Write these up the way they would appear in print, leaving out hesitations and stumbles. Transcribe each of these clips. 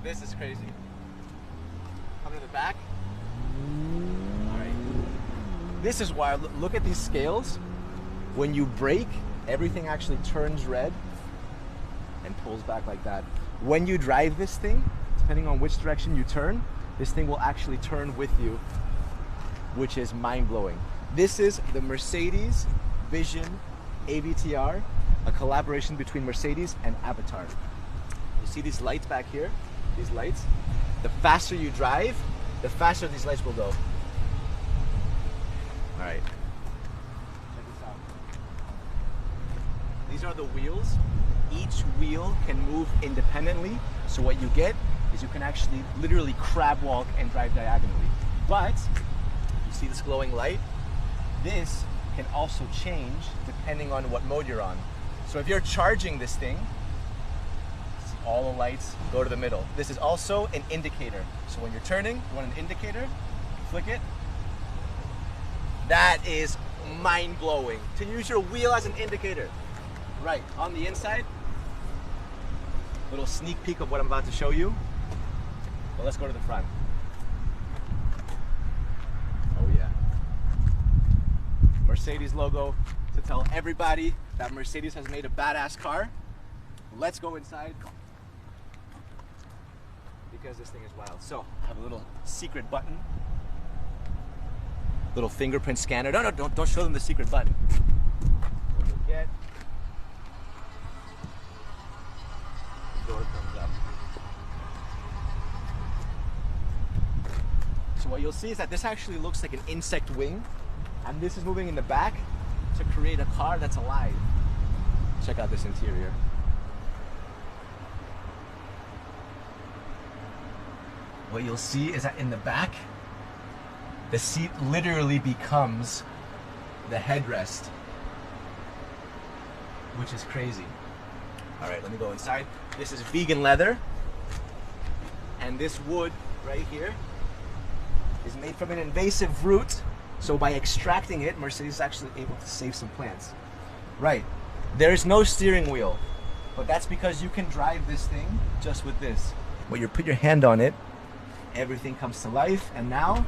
This is crazy. Come to the back. All right. This is wild. Look at these scales. When you brake, everything actually turns red and pulls back like that. When you drive this thing, depending on which direction you turn, this thing will actually turn with you, which is mind-blowing. This is the Mercedes Vision AVTR, a collaboration between Mercedes and Avatar. You see these lights back here? These lights? The faster you drive, the faster these lights will go. All right. Check this out. These are the wheels. Each wheel can move independently. So what you get is you can actually literally crab walk and drive diagonally. But you see this glowing light? This can also change depending on what mode you're on. So if you're charging this thing, see all the lights go to the middle. This is also an indicator. So when you're turning, you want an indicator, flick it. That is mind-blowing. To use your wheel as an indicator. Right, on the inside, little sneak peek of what I'm about to show you. But let's go to the front. Oh yeah. Mercedes logo to tell everybody that Mercedes has made a badass car. Let's go inside because this thing is wild. So I have a little secret button, little fingerprint scanner. No, don't show them the secret button. What you'll get, the door comes up. So what you'll see is that this actually looks like an insect wing, and this is moving in the back to create a car that's alive. Check out this interior. What you'll see is that in the back, the seat literally becomes the headrest, which is crazy. All right, let me go inside. This is vegan leather, and this wood right here is made from an invasive root. So by extracting it, Mercedes is actually able to save some plants. Right, there is no steering wheel, but that's because you can drive this thing just with this. When you put your hand on it, everything comes to life, and now,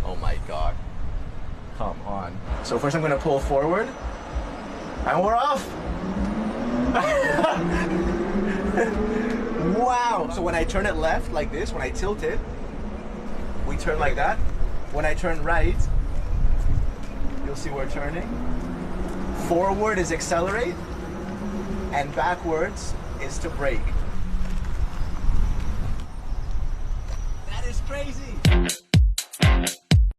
oh my God, come on. So first I'm gonna pull forward, and we're off. Wow, so when I turn it left like this, when I tilt it, we turn like that. When I turn right, you'll see we're turning. Forward is accelerate, and backwards is to brake. That is crazy.